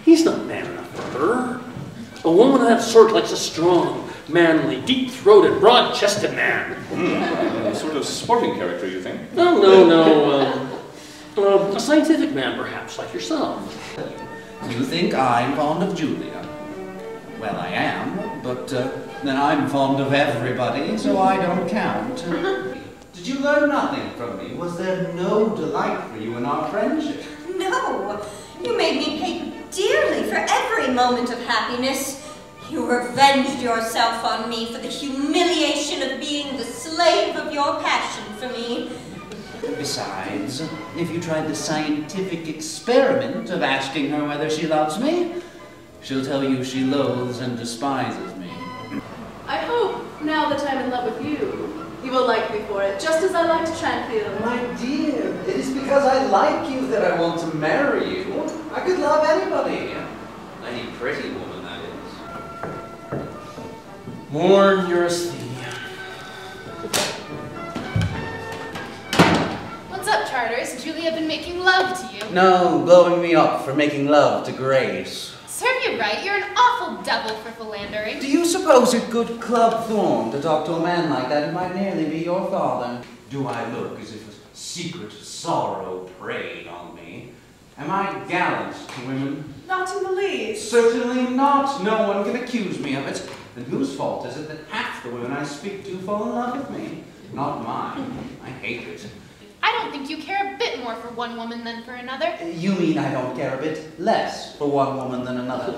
He's not man enough for her. A woman of that sort likes a strong, manly, deep-throated, broad-chested man. A sort of sporting character, you think? No. A scientific man, perhaps, like yourself. You think I'm fond of Julia? Well, I am, but then I'm fond of everybody, so I don't count. Did you learn nothing from me? Was there no delight for you in our friendship? No. You made me pay dearly for every moment of happiness. You revenged yourself on me for the humiliation of being the slave of your passion for me. Besides, if you tried the scientific experiment of asking her whether she loves me, she'll tell you she loathes and despises me. I hope, now that I'm in love with you, you will like me for it, just as I liked Tranquil. My dear, it is because I like you that I want to marry you. I could love anybody. Any pretty woman, that is. Mourn your asthenia. What's up, Charters? Julia been making love to you? No, blowing me up for making love to Grace. Serve you right, you're an awful devil for philandering. Do you suppose it good club form to talk to a man like that who might nearly be your father? Do I look as if a secret sorrow preyed on me? Am I gallant to women? Not in the least. Certainly not. No one can accuse me of it. And whose fault is it that half the women I speak to fall in love with me? Not mine. I hate it. I don't think you care a bit more for one woman than for another. You mean I don't care a bit less for one woman than another?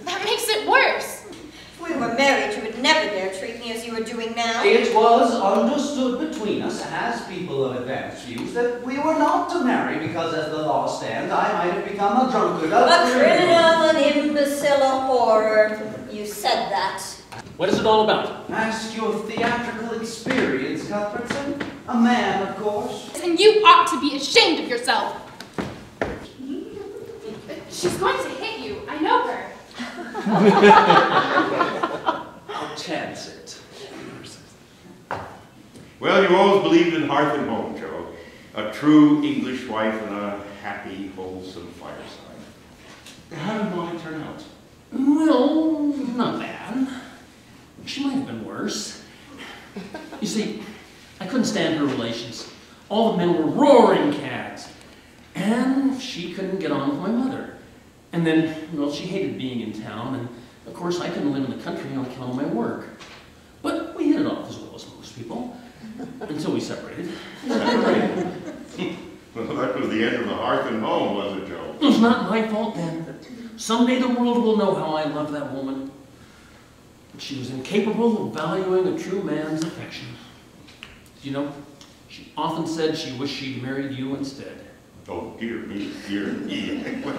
That makes it worse. If we were married, you would never dare treat me as you are doing now. It was understood between us, as people of advanced views, that we were not to marry because, as the law stands, I might have become a drunkard, a criminal, an imbecile, a horror. You said that. What is it all about? Ask your theatrical experience, Cuthbertson. A man, of course. And you ought to be ashamed of yourself. She's going to hit you. I know her. I'll chance it. Well, you always believed in hearth and home, Joe. A true English wife and a happy, wholesome fireside. How did Molly turn out? Well, not bad. She might have been worse. You see, I couldn't stand her relations. All the men were roaring cads. And she couldn't get on with my mother. And then, well, she hated being in town, and of course I couldn't live in the country on account of my work. But we hit it off as well as most people, until we separated. Well, that was the end of the hearth and home, was it, Joe? It was not my fault then. Someday the world will know how I loved that woman. She was incapable of valuing a true man's affection. You know, she often said she wished she'd married you instead. Oh, dear me, dear me. Well,